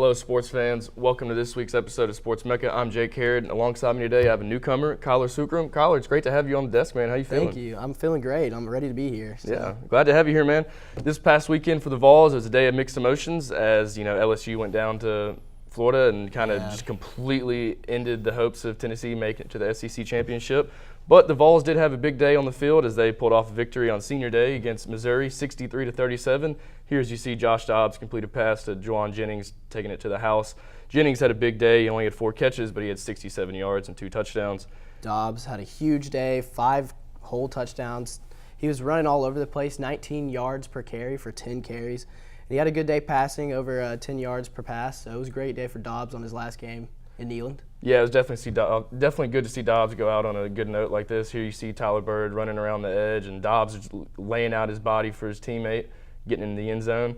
Hello, sports fans. Welcome to this week's episode of Sports Mecca. I'm Jake Hurd, and alongside me today I have a newcomer, Kyler Sookram. Kyler, it's great to have you on the desk, man. How you feeling? Thank you. I'm feeling great. I'm ready to be here. So. Yeah, glad to have you here, man. This past weekend for the Vols was a day of mixed emotions as, LSU went down to Florida and kind of just completely ended the hopes of Tennessee making it to the SEC championship. But the Vols did have a big day on the field as they pulled off a victory on senior day against Missouri, 63-37. Here as you see Josh Dobbs complete a pass to Juwan Jennings, taking it to the house. Jennings had a big day. He only had 4 catches, but he had 67 yards and 2 touchdowns. Dobbs had a huge day, 5 whole touchdowns. He was running all over the place, 19 yards per carry for 10 carries. And he had a good day passing, over 10 yards per pass. So it was a great day for Dobbs on his last game in Neyland. Yeah, it was definitely good to see Dobbs go out on a good note like this. Here you see Tyler Bird running around the edge, and Dobbs is laying out his body for his teammate, getting in the end zone.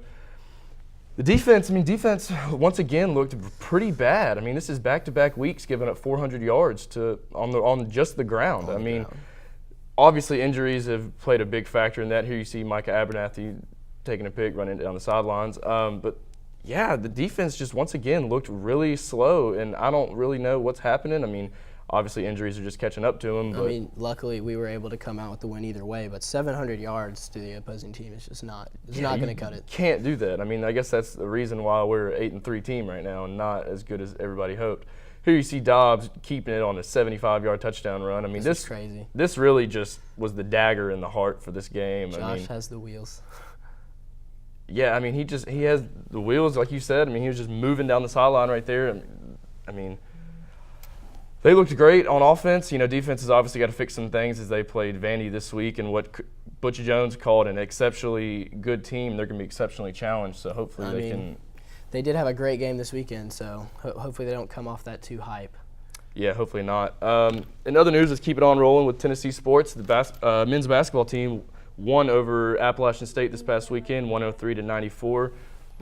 The defense once again looked pretty bad. I mean, this is back-to-back weeks giving up 400 yards on just the ground. Obviously injuries have played a big factor in that. Here you see Micah Abernathy taking a pick, running down the sidelines. But yeah, the defense just once again looked really slow, and I don't really know what's happening. I mean, obviously injuries are just catching up to them. But luckily we were able to come out with the win either way, but 700 yards to the opposing team is just not going to cut it. Can't do that. I mean, I guess that's the reason why we're an 8-3 team right now and not as good as everybody hoped. Here you see Dobbs keeping it on a 75-yard touchdown run. I mean, this is crazy. This really just was the dagger in the heart for this game. Josh has the wheels. Yeah, I mean, he has the wheels, like you said. I mean, he was just moving down the sideline right there. I mean, they looked great on offense. Defense has obviously got to fix some things as they played Vandy this week, and what Butch Jones called an exceptionally good team. They're going to be exceptionally challenged, so hopefully they can. They did have a great game this weekend, so hopefully they don't come off that too hype. Yeah, hopefully not. In other news, let's keep it on rolling with Tennessee sports. The men's basketball team won over Appalachian State this past weekend, 103-94.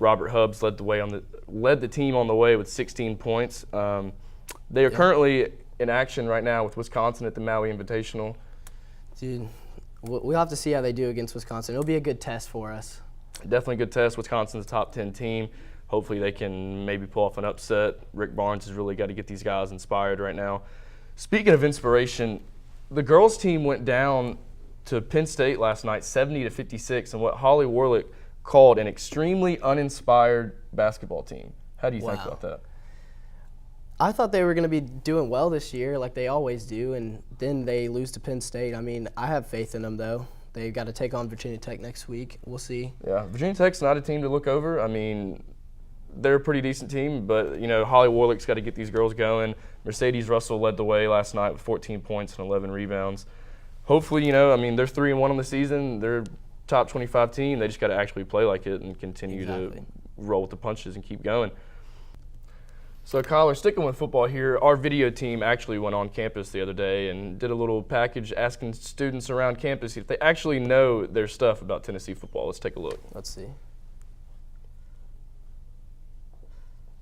Robert Hubbs led the team on the way with 16 points. They are currently in action right now with Wisconsin at the Maui Invitational. Dude, we'll have to see how they do against Wisconsin. It'll be a good test for us. Definitely a good test. Wisconsin's a top 10 team. Hopefully they can maybe pull off an upset. Rick Barnes has really got to get these guys inspired right now. Speaking of inspiration, the girls' team went down to Penn State last night, 70-56, and what Holly Warlick called an extremely uninspired basketball team. How do you think about that? I thought they were going to be doing well this year, like they always do, and then they lose to Penn State. I mean, I have faith in them, though. They've got to take on Virginia Tech next week. We'll see. Yeah, Virginia Tech's not a team to look over. I mean, they're a pretty decent team, but, Holly Warlick's got to get these girls going. Mercedes Russell led the way last night with 14 points and 11 rebounds. Hopefully, they're 3-1 on the season. They're a top 25 team. They just got to actually play like it and continue to roll with the punches and keep going. So, Kyler, sticking with football here, our video team actually went on campus the other day and did a little package asking students around campus if they actually know their stuff about Tennessee football. Let's take a look. Let's see.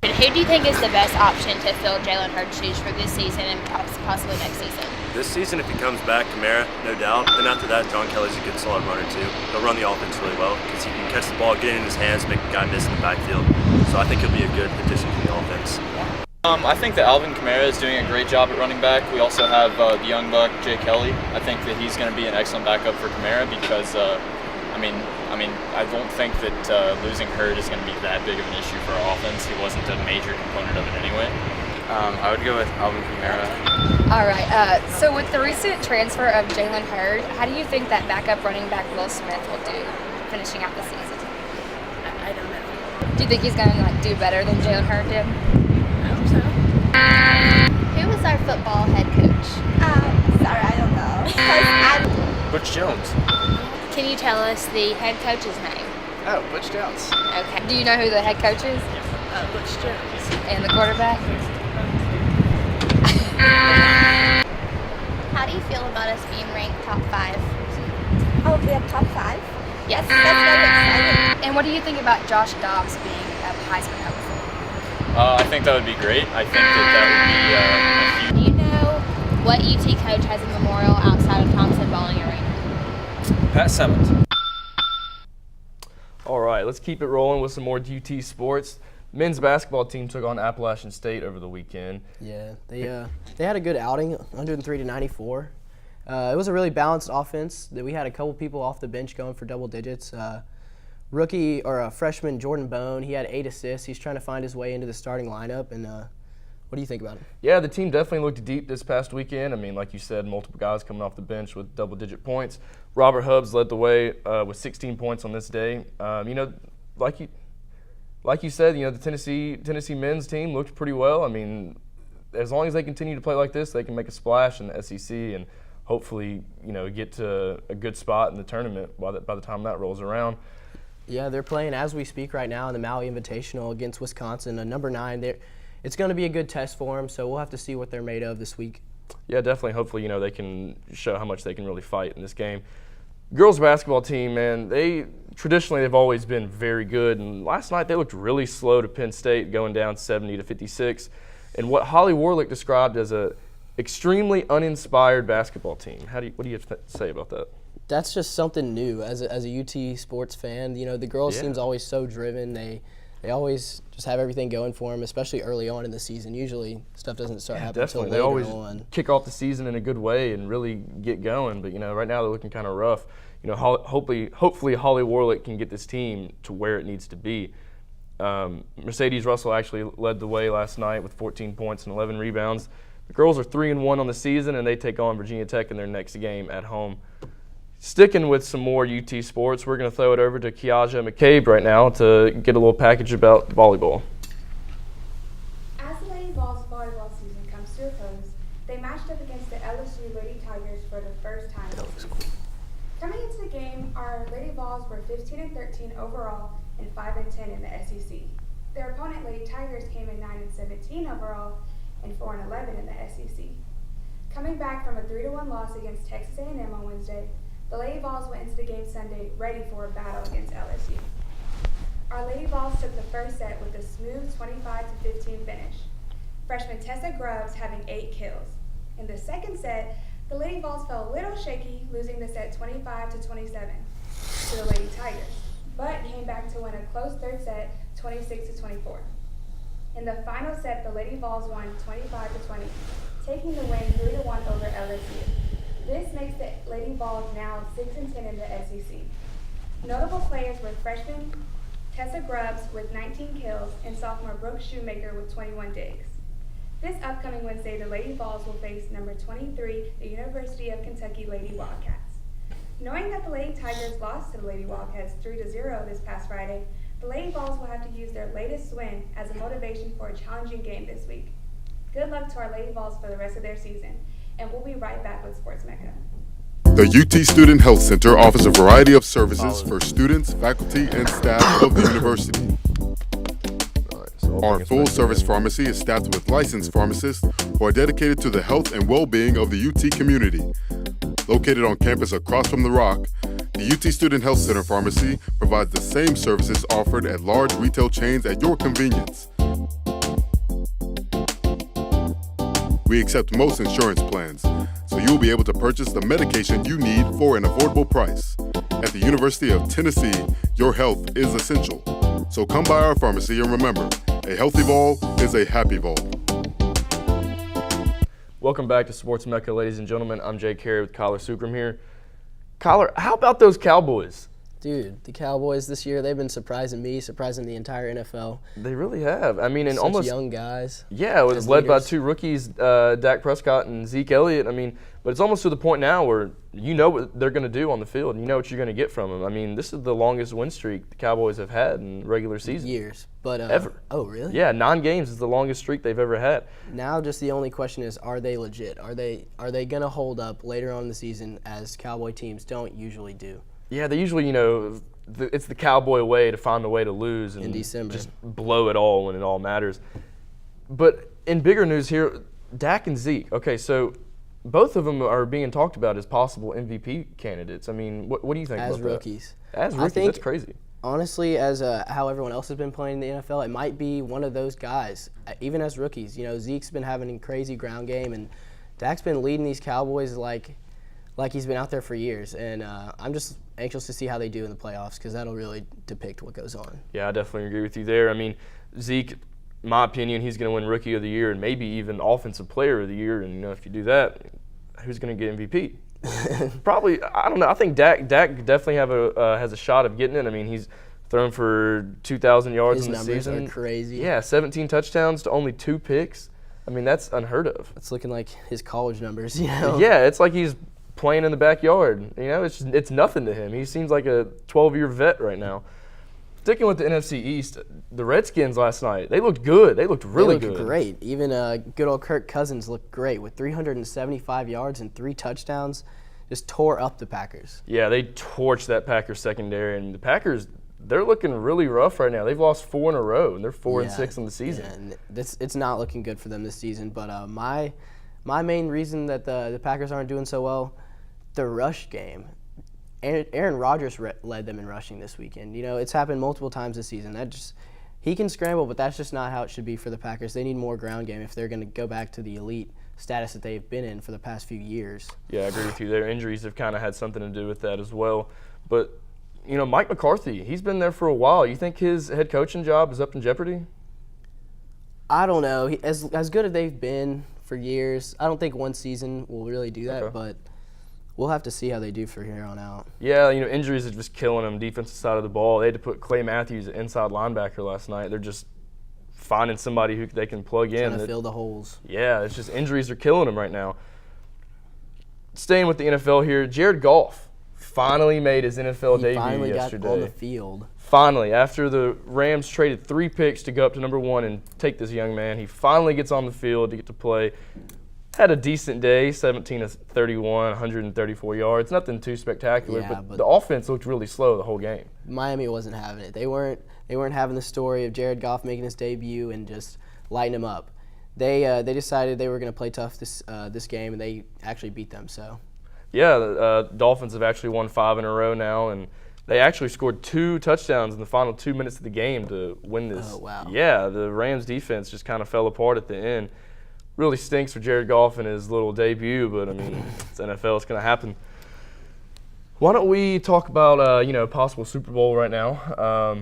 Who do you think is the best option to fill Jalen Hurd's shoes for this season and possibly next season? This season, if he comes back, Kamara, no doubt. Then after that, John Kelly's a good solid runner too. He'll run the offense really well because he can catch the ball, get it in his hands, make a guy miss in the backfield. So I think he'll be a good addition to the offense. I think that Alvin Kamara is doing a great job at running back. We also have the young buck, Jay Kelly. I think that he's going to be an excellent backup for Kamara because, I don't think that losing Hurd is going to be that big of an issue for our offense. He wasn't a major component of it anyway. I would go with Alvin Kamara. All right. So with the recent transfer of Jalen Hurd, how do you think that backup running back Will Smith will do finishing out the season? I don't know. Do you think he's going to do better than Jalen Hurd did? I hope so. Who was our football head coach? Sorry, I don't know. Butch Jones. Can you tell us the head coach's name? Oh, Butch Jones. Okay. Do you know who the head coach is? Butch Jones. And the quarterback? How do you feel about us being ranked top 5? Oh, we have top 5? Yes. That's very exciting. And what do you think about Josh Dobbs being a Heisman hopeful? I think that would be great. I think that would be a huge. Do you know what UT coach has a memorial outside of Thompson Bowling Arena? Pat Summitt. All right, let's keep it rolling with some more UT sports. men's basketball team took on Appalachian State over the weekend. Yeah, they had a good outing, 103-94. It was a really balanced offense. That we had a couple people off the bench going for double digits. Freshman Jordan Bone, he had 8 assists. He's trying to find his way into the starting lineup. And what do you think about it? Yeah, the team definitely looked deep this past weekend. I mean, like you said, multiple guys coming off the bench with double-digit points. Robert Hubbs led the way with 16 points on this day. Like you said, the Tennessee men's team looked pretty well. I mean, as long as they continue to play like this, they can make a splash in the SEC and hopefully, get to a good spot in the tournament by the time that rolls around. Yeah, they're playing as we speak right now in the Maui Invitational against Wisconsin, number 9. It's going to be a good test for them, so we'll have to see what they're made of this week. Yeah, definitely. Hopefully, they can show how much they can really fight in this game. Girls basketball team, man, they've always been very good, and last night they looked really slow to Penn State, going down 70-56, and what Holly Warlick described as a extremely uninspired basketball team. What do you have to say about that? That's just something new as a UT sports fan. The girls' team's always so driven. They always just have everything going for them, especially early on in the season. Usually stuff doesn't start happening until later on. They always kick off the season in a good way and really get going. But, right now they're looking kind of rough. Hopefully Holly Warlick can get this team to where it needs to be. Mercedes Russell actually led the way last night with 14 points and 11 rebounds. The girls are 3-1 on the season, and they take on Virginia Tech in their next game at home. Sticking with some more UT sports, we're going to throw it over to Kiaja McCabe right now to get a little package about volleyball. As the Lady Vols volleyball season comes to a close, they matched up against the LSU Lady Tigers for the first time this season. Coming into the game, our Lady Vols were 15-13 overall and 5-10 in the SEC. Their opponent, Lady Tigers, came in 9-17 overall and 4-11 in the SEC. Coming back from a 3-1 loss against Texas A&M on Wednesday, the Lady Vols went into the game Sunday ready for a battle against LSU. Our Lady Vols took the first set with a smooth 25-15 finish, freshman Tessa Grubbs having 8 kills. In the second set, the Lady Vols felt a little shaky, losing the set 25-27 to the Lady Tigers, but came back to win a close third set 26-24. In the final set, the Lady Vols won 25-20, taking the win 3-1 over LSU. This makes the Lady Vols now 6-10 in the SEC. Notable players were freshman Tessa Grubbs with 19 kills and sophomore Brooke Shoemaker with 21 digs. This upcoming Wednesday, the Lady Vols will face number 23, the University of Kentucky Lady Wildcats. Knowing that the Lady Tigers lost to the Lady Wildcats 3-0 this past Friday, the Lady Vols will have to use their latest win as a motivation for a challenging game this week. Good luck to our Lady Vols for the rest of their season, and we'll be right back with Sports Mecca. The UT Student Health Center offers a variety of services for students, faculty, and staff of the university. Our full-service pharmacy is staffed with licensed pharmacists who are dedicated to the health and well-being of the UT community. Located on campus across from The Rock, the UT Student Health Center Pharmacy provides the same services offered at large retail chains at your convenience. We accept most insurance plans, so you'll be able to purchase the medication you need for an affordable price. At the University of Tennessee, your health is essential. So come by our pharmacy and remember, a healthy Vol is a happy Vol. Welcome back to Sports Mecca, ladies and gentlemen. I'm Jay Carey with Kyler Sookram here. Kyler, how about those Cowboys? Dude, the Cowboys this year, they've been surprising me, surprising the entire NFL. They really have. I mean, and Such almost young guys. Yeah, it was led by 2 rookies, Dak Prescott and Zeke Elliott. I mean, but it's almost to the point now where you know what they're going to do on the field, and you know what you're going to get from them. I mean, this is the longest win streak the Cowboys have had in regular season. Years, but ever. Oh, really? Yeah, 9 games is the longest streak they've ever had. Now, just the only question is, are they legit? Are they going to hold up later on in the season as Cowboy teams don't usually do? Yeah, they usually, it's the Cowboy way to find a way to lose and in December. Just blow it all when it all matters. But in bigger news here, Dak and Zeke. Okay, so both of them are being talked about as possible MVP candidates. I mean, what do you think about rookies? As rookies, that's crazy. Honestly, as how everyone else has been playing in the NFL, it might be one of those guys, even as rookies. Zeke's been having a crazy ground game, and Dak's been leading these Cowboys like he's been out there for years. And anxious to see how they do in the playoffs because that'll really depict what goes on. Yeah, I definitely agree with you there. I mean, Zeke, in my opinion, he's going to win Rookie of the Year and maybe even Offensive Player of the Year. And, if you do that, who's going to get MVP? Probably, I don't know. I think Dak definitely has a shot of getting it. I mean, he's thrown for 2,000 yards in the season. His numbers are crazy. Yeah, 17 touchdowns to only 2 picks. I mean, that's unheard of. It's looking like his college numbers, Yeah, it's like he's playing in the backyard. It's nothing to him. He seems like a 12-year vet right now. Sticking with the NFC East, the Redskins last night, they looked good. They looked really good. They looked great. Even good old Kirk Cousins looked great with 375 yards and 3 touchdowns. Just tore up the Packers. Yeah, they torched that Packers secondary, and the Packers, they're looking really rough right now. They've lost 4 in a row, and they're 4-6 in the season. Yeah, and it's not looking good for them this season. But my main reason that the Packers aren't doing so well, the rush game. Aaron Rodgers led them in rushing this weekend. It's happened multiple times this season. He can scramble, but that's just not how it should be for the Packers. They need more ground game if they're going to go back to the elite status that they've been in for the past few years. Yeah, I agree with you. Their injuries have kind of had something to do with that as well. But, Mike McCarthy, he's been there for a while. You think his head coaching job is up in jeopardy? I don't know. As good as they've been for years, I don't think one season will really do that, but we'll have to see how they do from here on out. Yeah, injuries are just killing them, defensive side of the ball. They had to put Clay Matthews at inside linebacker last night. They're just finding somebody who they can plug in. Trying to fill the holes. Yeah, it's just injuries are killing them right now. Staying with the NFL here, Jared Goff finally made his NFL debut yesterday. He finally got on the field. Finally, after the Rams traded 3 picks to go up to number 1 and take this young man, he finally gets on the field to get to play. Had a decent day, 17 of 31, 134 yards. Nothing too spectacular, but the offense looked really slow the whole game. Miami wasn't having it. They weren't having the story of Jared Goff making his debut and just lighting him up. They decided they were going to play tough this game, and they actually beat them. So. Yeah, the Dolphins have actually won 5 in a row now, and they actually scored 2 touchdowns in the final 2 minutes of the game to win this. Oh, wow. Yeah, the Rams defense just kind of fell apart at the end. Really stinks for Jared Goff in his little debut, but it's NFL. It's going to happen. Why don't we talk about possible Super Bowl right now?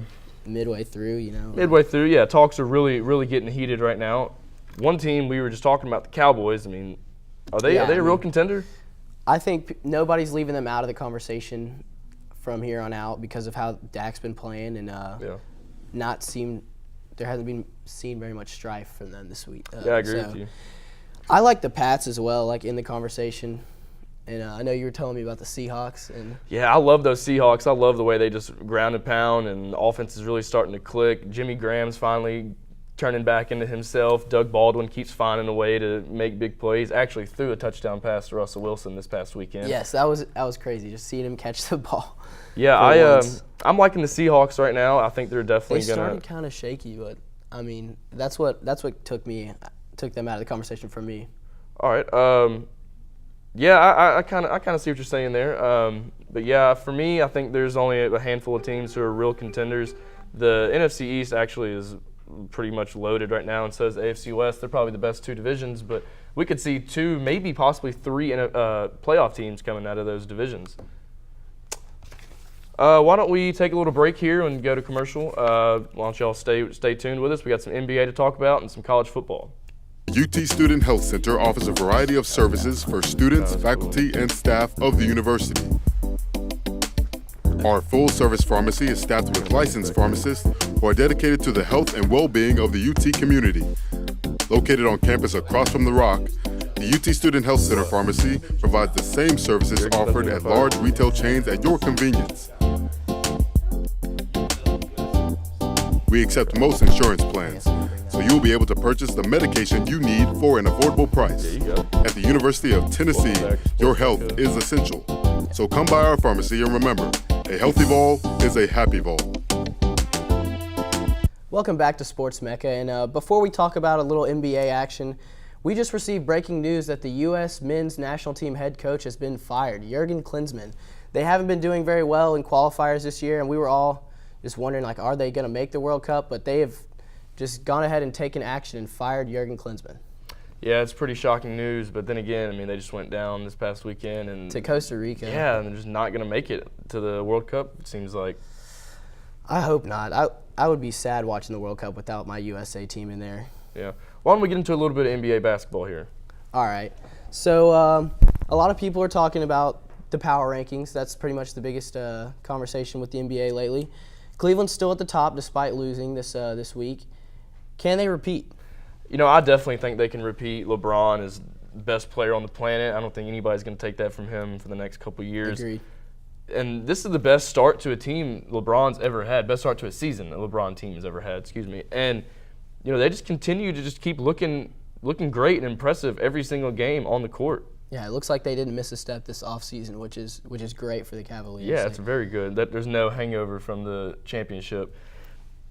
Midway through, Midway through, yeah. Talks are really, really getting heated right now. One team we were just talking about, the Cowboys. Are they a real contender? I think nobody's leaving them out of the conversation from here on out because of how Dak's been playing and there hasn't been seen very much strife from them this week. Yeah, I agree with you. I like the Pats as well, like in the conversation. And I know you were telling me about the Seahawks. Yeah, I love those Seahawks. I love the way they just ground and pound, and the offense is really starting to click. Jimmy Graham's finally turning back into himself. Doug Baldwin keeps finding a way to make big plays. Actually threw a touchdown pass to Russell Wilson this past weekend. Yes, that was crazy, just seeing him catch the ball. Yeah, I'm liking the Seahawks right now. I think they're definitely going to. They started kind of shaky, but that's what took them out of the conversation for me. All right. Yeah, I kind of see what you're saying there. But yeah, for me, I think there's only a handful of teams who are real contenders. The NFC East actually is pretty much loaded right now, and so is the AFC West. They're probably the best 2 divisions, but we could see 2, maybe possibly 3 playoff teams coming out of those divisions. Why don't we take a little break here and go to commercial? Why don't y'all stay tuned with us? We got some NBA to talk about and some college football. UT Student Health Center offers a variety of services for students, faculty, and staff of the university. Our full-service pharmacy is staffed with licensed pharmacists who are dedicated to the health and well-being of the UT community. Located on campus across from the Rock, the UT Student Health Center Pharmacy provides the same services offered at large retail chains at your convenience. We accept most insurance plans, so you'll be able to purchase the medication you need for an affordable price. At the University of Tennessee, your health is essential. So come by our pharmacy and remember, a healthy vol is a happy vol. Welcome back to Sports Mecca, and before we talk about a little NBA action, we just received breaking news that the U.S. men's national team head coach has been fired, Jurgen Klinsmann. They haven't been doing very well in qualifiers this year, and we were all just wondering, are they going to make the World Cup? But they have just gone ahead and taken action and fired Jurgen Klinsmann. Yeah, it's pretty shocking news. But then again, I mean, they just went down this past weekend and To Costa Rica. yeah, and they're just not going to make it to the World Cup. It seems like. I hope not. I would be sad watching the World Cup without my USA team in there. Yeah. Why don't we get into a little bit of NBA basketball here? All right. So a lot of people are talking about the power rankings. That's pretty much the biggest conversation with the NBA lately. Cleveland's still at the top despite losing this week. Can they repeat? You know, I definitely think they can repeat. LeBron is the best player on the planet. I don't think anybody's going to take that from him for the next couple of years. Agreed. And this is the best start to a team LeBron's ever had, best start to a season a LeBron team has ever had, And, you know, they just continue to just keep looking great and impressive every single game on the court. Yeah, it looks like they didn't miss a step this offseason, which is great for the Cavaliers. Yeah, it's very good. There's no hangover from the championship.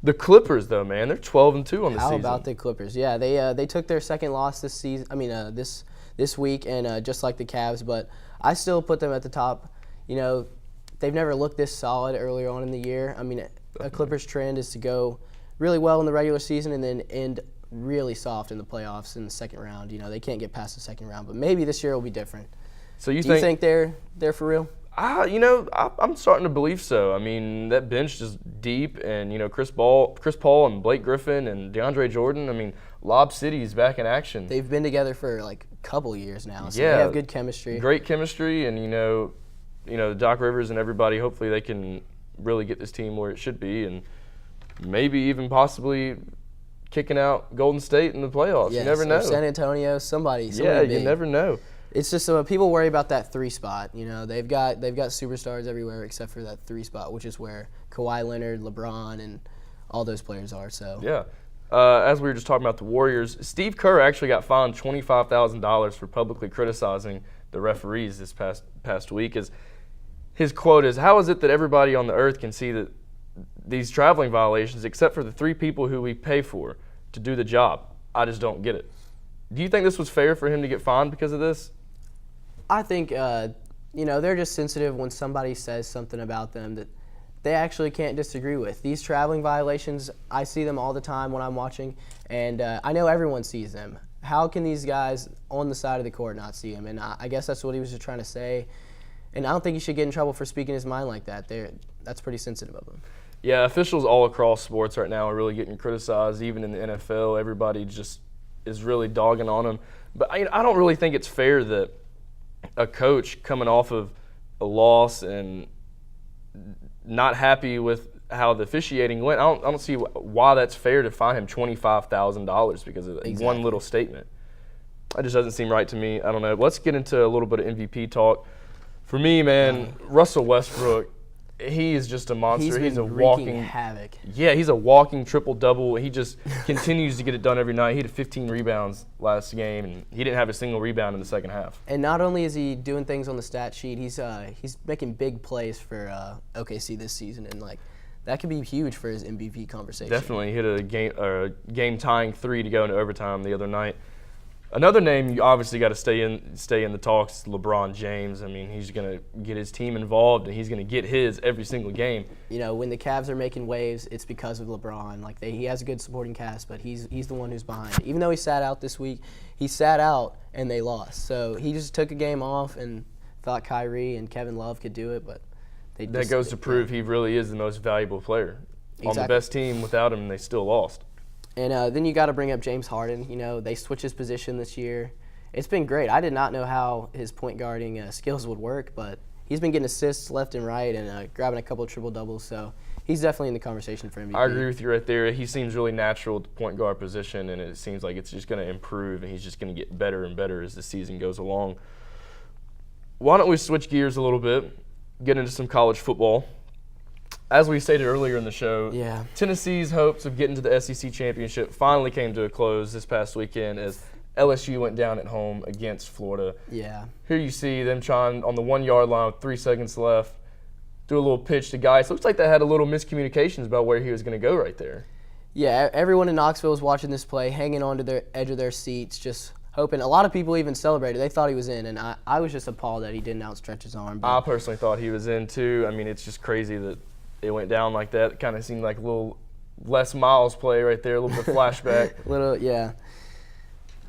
The Clippers, though, man, they're 12-2 on the season. How about the Clippers? Yeah, they took their second loss this season. This week, and just like the Cavs, but I still put them at the top. You know, they've never looked this solid earlier on in the year. I mean, a Clippers trend is to go really well in the regular season and then end really soft in the playoffs in the second round. You know, they can't get past the second round, but maybe this year will be different. So Do you think they're for real? I'm starting to believe so. I mean, that bench is deep, and, you know, Chris Paul and Blake Griffin and DeAndre Jordan. I mean, Lob City is back in action. They've been together for like a couple years now, so yeah, they have good chemistry. Great chemistry, and, you know, Doc Rivers and everybody, hopefully they can really get this team where it should be, and maybe even possibly kicking out Golden State in the playoffs. Yes, you never know. San Antonio, somebody Yeah, big. you never know. It's just people worry about that 3 spot. You know, they've got superstars everywhere except for that 3 spot, which is where Kawhi Leonard, LeBron, and all those players are. So yeah. As we were just talking about the Warriors, Steve Kerr actually got fined $25,000 for publicly criticizing the referees this past week. His quote is, "How is it that everybody on the earth can see that these traveling violations, except for the 3 people who we pay for to do the job? I just don't get it." Do you think this was fair for him to get fined because of this? I think they're just sensitive when somebody says something about them that they actually can't disagree with. These traveling violations, I see them all the time when I'm watching, and I know everyone sees them. How can these guys on the side of the court not see them? And I guess that's what he was just trying to say. And I don't think he should get in trouble for speaking his mind like that. That's pretty sensitive of him. Yeah, officials all across sports right now are really getting criticized. Even in the NFL, everybody just is really dogging on them. But I don't really think it's fair that a coach coming off of a loss and not happy with how the officiating went, I don't see why that's fair to fine him $25,000 because of one little statement. That just doesn't seem right to me. I don't know. Let's get into a little bit of MVP talk. For me, man, Russell Westbrook, he is just a monster. He's a walking havoc. Yeah, he's a walking triple-double. He just continues to get it done every night. He had 15 rebounds last game, and he didn't have a single rebound in the second half. And not only is he doing things on the stat sheet, he's making big plays for OKC this season, and that could be huge for his MVP conversation. Definitely. He hit a game-tying 3 to go into overtime the other night. Another name you obviously got to stay in the talks, LeBron James. I mean, he's going to get his team involved, and he's going to get his every single game. You know, when the Cavs are making waves, it's because of LeBron. He has a good supporting cast, but he's the one who's behind it. Even though he sat out this week, he sat out and they lost. So he just took a game off and thought Kyrie and Kevin Love could do it, but that goes to prove he really is the most valuable player. Exactly. On the best team without him, they still lost. And then you got to bring up James Harden. You know, they switched his position this year. It's been great. I did not know how his point guarding skills would work, but he's been getting assists left and right and grabbing a couple of triple-doubles. So he's definitely in the conversation for MVP. I agree with you right there. He seems really natural at the point guard position, and it seems like it's just going to improve, and he's just going to get better and better as the season goes along. Why don't we switch gears a little bit, get into some college football? As we stated earlier in the show, Tennessee's hopes of getting to the SEC championship finally came to a close this past weekend as LSU went down at home against Florida. Yeah. Here you see them trying on the 1-yard line with 3 seconds left, do a little pitch to Geis. Looks like they had a little miscommunications about where he was going to go right there. Yeah, everyone in Knoxville was watching this play, hanging on to the edge of their seats, just hoping. A lot of people even celebrated. They thought he was in, and I was just appalled that he didn't outstretch his arm. I personally thought he was in, too. I mean, it's just crazy that it went down like that. It kind of seemed like a little Les Miles play right there, a little bit of flashback. Yeah.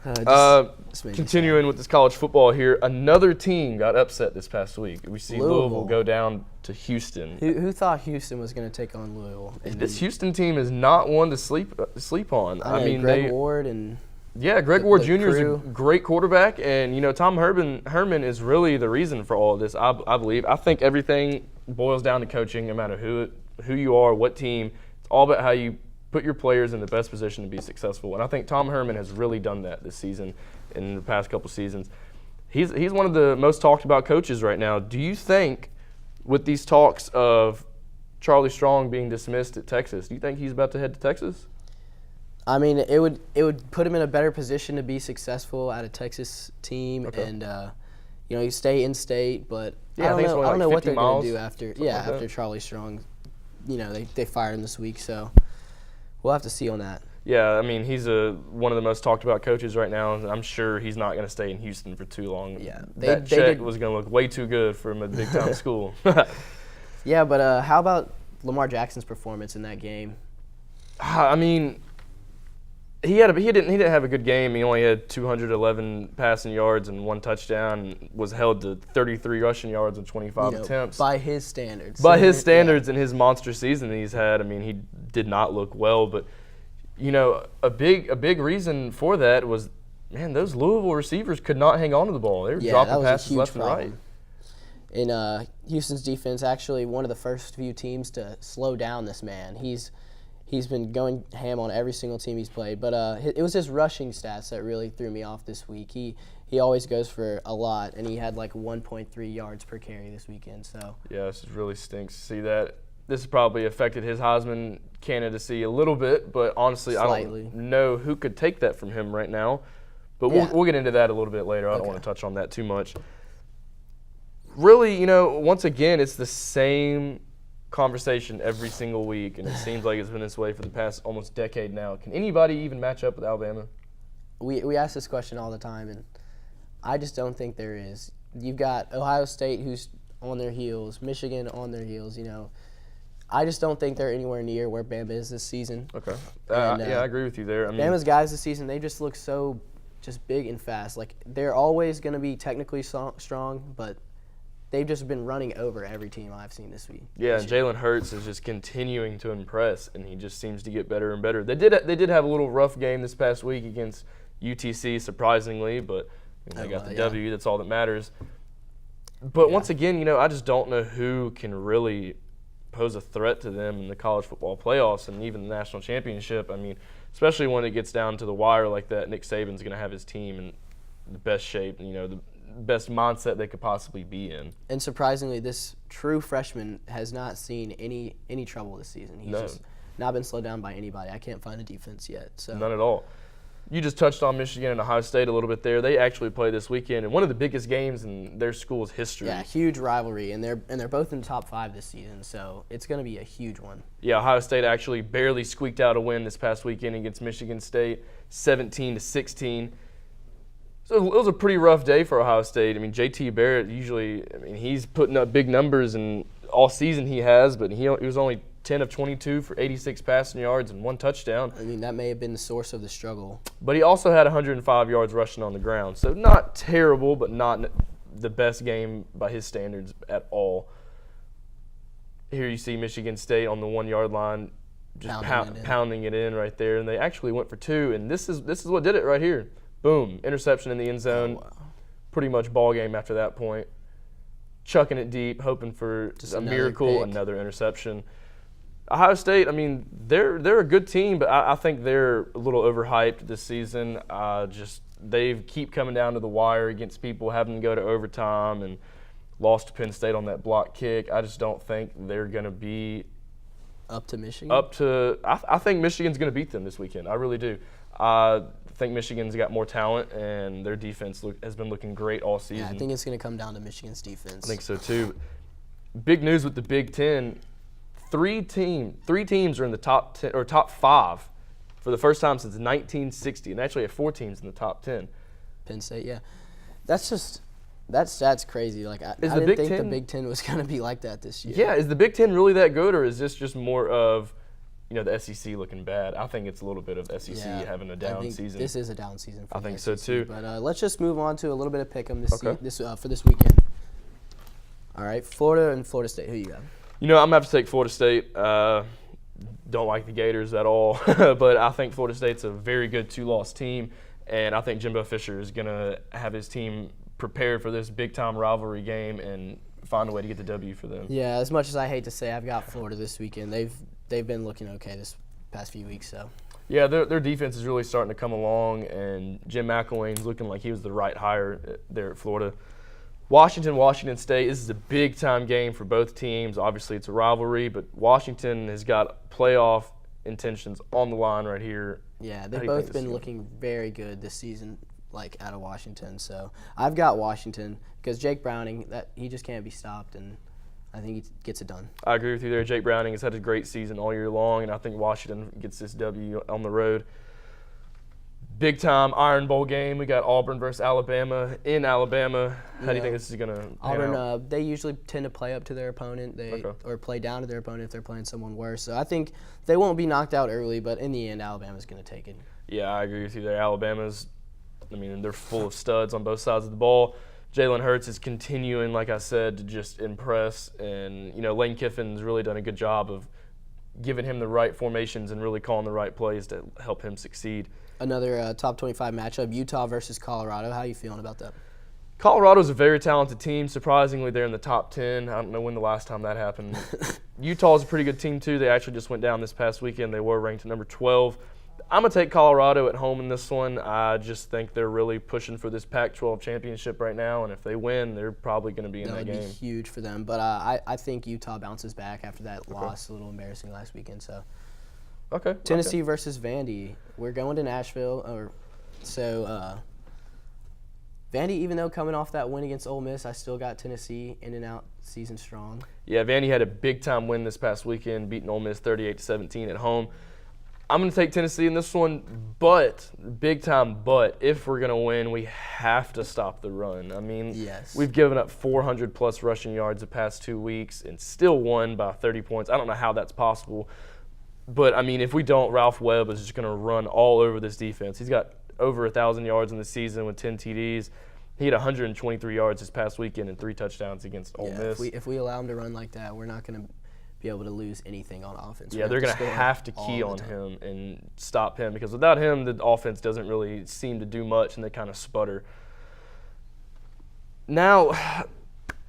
Just made me Continuing with this college football here, another team got upset this past week. We see Louisville go down to Houston. Who thought Houston was going to take on Louisville? This Houston team is not one to sleep on. I mean, Greg Ward and Greg Ward Jr. is a crew. great quarterback, and Tom Herman is really the reason for all of this. I believe. I think everything boils down to coaching, no matter who you are, what team. It's all about how you put your players in the best position to be successful. And I think Tom Herman has really done that this season in the past couple seasons. He's one of the most talked about coaches right now. Do you think with these talks of Charlie Strong being dismissed at Texas, do you think he's about to head to Texas? I mean, it would put him in a better position to be successful at a Texas team, and you stay in state. But I don't know what they're going to do after Charlie Strong. They fired him this week, so we'll have to see on that. Yeah, I mean, he's one of the most talked about coaches right now, and I'm sure he's not going to stay in Houston for too long. Yeah, that check was going to look way too good from a big-time school. Yeah, but how about Lamar Jackson's performance in that game? I mean, he didn't have a good game. He only had 211 passing yards and 1 touchdown, and was held to 33 rushing yards and 25 attempts. By his standards. And his monster season that he's had, I mean, he did not look well. But a big reason for that was, man, those Louisville receivers could not hang on to the ball. They were dropping passes left and right. And Houston's defense, actually one of the first few teams to slow down this man. He's been going ham on every single team he's played, but it was his rushing stats that really threw me off this week. He always goes for a lot, and he had like 1.3 yards per carry this weekend. So yeah, this really stinks to see that. This has probably affected his Heisman candidacy a little bit, but honestly, Slightly. I don't know who could take that from him right now. But we'll get into that a little bit later. I don't want to touch on that too much. Really, once again, it's the same conversation every single week, and it seems like it's been this way for the past almost decade now. Can anybody even match up with Alabama? We ask this question all the time, and I just don't think there is. You've got Ohio State, who's on their heels, Michigan on their heels. I just don't think they're anywhere near where Bama is this season. Okay. I agree with you there. I mean, Bama's guys this season, they just look so just big and fast. Like, they're always going to be technically strong, but they've just been running over every team I've seen this week. Yeah, and Jalen Hurd is just continuing to impress, and he just seems to get better and better. They did have a little rough game this past week against UTC, surprisingly, but they got the W. That's all that matters. But once again, I just don't know who can really pose a threat to them in the college football playoffs and even the national championship. I mean, especially when it gets down to the wire like that, Nick Saban's going to have his team in the best shape, the best mindset they could possibly be in. And surprisingly, this true freshman has not seen any trouble this season. He's just not been slowed down by anybody. I can't find a defense yet. So none at all. You just touched on Michigan and Ohio State a little bit there. They actually play this weekend in one of the biggest games in their school's history. Yeah, huge rivalry, and they're both in the top 5 this season, so it's going to be a huge one. Yeah, Ohio State actually barely squeaked out a win this past weekend against Michigan State, 17-16. So it was a pretty rough day for Ohio State. I mean, J.T. Barrett he's putting up big numbers in all season he has, but he was only 10 of 22 for 86 passing yards and 1 touchdown. I mean, that may have been the source of the struggle. But he also had 105 yards rushing on the ground. So not terrible, but not the best game by his standards at all. Here you see Michigan State on the 1-yard line, just pounding it in right there. And they actually went for 2, and this is what did it right here. Boom, interception in the end zone. Oh, wow. Pretty much ball game after that point. Chucking it deep, hoping for just a miracle, another interception. Ohio State, I mean, they're a good team, but I think they're a little overhyped this season. They keep coming down to the wire against people, having to go to overtime, and lost to Penn State on that block kick. I just don't think they're going to be up to Michigan. I think Michigan's going to beat them this weekend. I really do. I think Michigan's got more talent, and their defense has been looking great all season. Yeah, I think it's going to come down to Michigan's defense. I think so too. Big news with the Big Ten. Three teams are in the top 10 or top 5 for the first time since 1960, and actually have 4 teams in the top 10. Penn State, yeah. That stat's crazy. Like I didn't think the Big Ten was going to be like that this year. Yeah, is the Big Ten really that good, or is this just more of the SEC looking bad. I think it's a little bit of SEC having a down think season. This is a down season for I the think SEC, so too. But let's just move on to a little bit of pick'em for this weekend. All right, Florida and Florida State. Who you got? I'm going to have to take Florida State. Don't like the Gators at all, but I think Florida State's a very good 2-loss team, and I think Jimbo Fisher is going to have his team prepared for this big-time rivalry game and find a way to get the W for them. Yeah, as much as I hate to say, I've got Florida this weekend. They've been looking okay this past few weeks. So. Yeah, their defense is really starting to come along, and Jim McElwain's looking like he was the right hire there at Florida. Washington State, this is a big-time game for both teams. Obviously, it's a rivalry, but Washington has got playoff intentions on the line right here. Yeah, they've both been looking very good this season, out of Washington. So I've got Washington because Jake Browning, he just can't be stopped, and I think he gets it done. I agree with you there. Jake Browning has had a great season all year long, and I think Washington gets this W on the road. Big-time Iron Bowl game. We got Auburn versus Alabama in Alabama. How do you think this is going to pan out? They usually tend to play up to their opponent or play down to their opponent if they're playing someone worse. So I think they won't be knocked out early, but in the end, Alabama's going to take it. Yeah, I agree with you there. They're full of studs on both sides of the ball. Jalen Hurd is continuing, like I said, to just impress. And, Lane Kiffin's really done a good job of giving him the right formations and really calling the right plays to help him succeed. Another top 25 matchup, Utah versus Colorado. How are you feeling about that? Colorado's a very talented team. Surprisingly, they're in the top 10. I don't know when the last time that happened. Utah's a pretty good team, too. They actually just went down this past weekend. They were ranked at number 12. I'm going to take Colorado at home in this one. I just think they're really pushing for this Pac-12 championship right now, and if they win, they're probably going to be in that game. That would be huge for them. But I think Utah bounces back after that loss, a little embarrassing last weekend. So. Okay. Tennessee versus Vandy. We're going to Nashville. Vandy, even though coming off that win against Ole Miss, I still got Tennessee in and out season strong. Yeah, Vandy had a big-time win this past weekend, beating Ole Miss 38-17 at home. I'm going to take Tennessee in this one, but if we're going to win, we have to stop the run. Yes. We've given up 400-plus rushing yards the past 2 weeks and still won by 30 points. I don't know how that's possible. But, if we don't, Ralph Webb is just going to run all over this defense. He's got over 1,000 yards in the season with 10 TDs. He had 123 yards this past weekend and 3 touchdowns against Ole Miss. If we allow him to run like that, we're not going to be able to lose anything on offense. Yeah, they're going to have to key on him and stop him because without him, the offense doesn't really seem to do much and they kind of sputter. Now,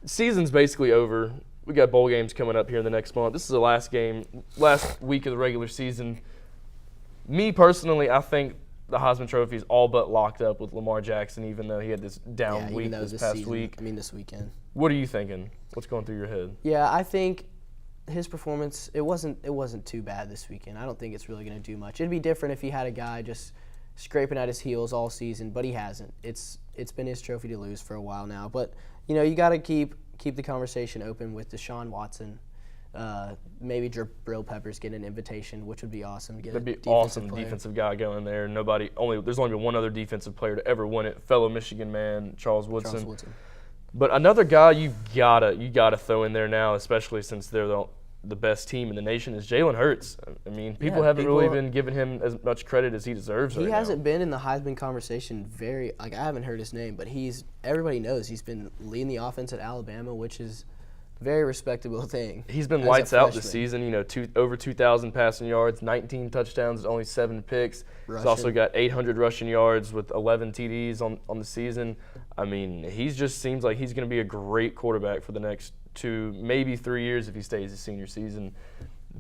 season's basically over. We got bowl games coming up here in the next month. This is the last week of the regular season. Me personally, I think the Heisman Trophy is all but locked up with Lamar Jackson, even though he had this down week this past week. This weekend. What are you thinking? What's going through your head? Yeah, I think his performance, it wasn't too bad this weekend. I don't think it's really going to do much. It'd be different if he had a guy just scraping at his heels all season, but he hasn't. It's been his trophy to lose for a while now. But, you got to keep the conversation open with Deshaun Watson. Maybe Jabril Peppers get an invitation, which would be awesome to get. That'd be awesome, defensive guy going there. There's only been one other defensive player to ever win it, fellow Michigan man, Charles Woodson. But another guy you gotta throw in there now, especially since they're the best team in the nation, is Jalen Hurd. People haven't really been giving him as much credit as he deserves right now. He hasn't been in the Heisman conversation I haven't heard his name, but everybody knows he's been leading the offense at Alabama, which is a very respectable thing. He's been lights out this season, over 2,000 passing yards, 19 touchdowns, only 7 picks. He's also got 800 rushing yards with 11 TDs on the season. He just seems like he's going to be a great quarterback for the next 2, maybe 3 years if he stays his senior season.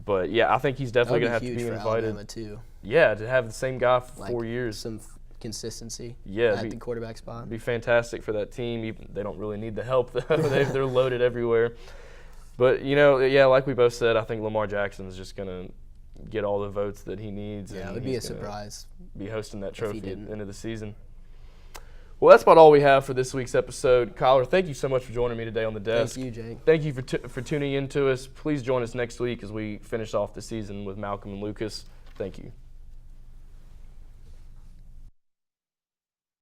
But, yeah, I think he's definitely going to have to be invited. Alabama too. Yeah, to have the same guy for 4 years. Some consistency at the quarterback spot. It'd be fantastic for that team. They don't really need the help, though. They're loaded everywhere. But, like we both said, I think Lamar Jackson's just going to get all the votes that he needs. Yeah, it would be a surprise. Be hosting that trophy at the end of the season. Well, that's about all we have for this week's episode. Kyler, thank you so much for joining me today on the desk. Thank you, Jake. Thank you for tuning in to us. Please join us next week as we finish off the season with Malcolm and Lucas. Thank you.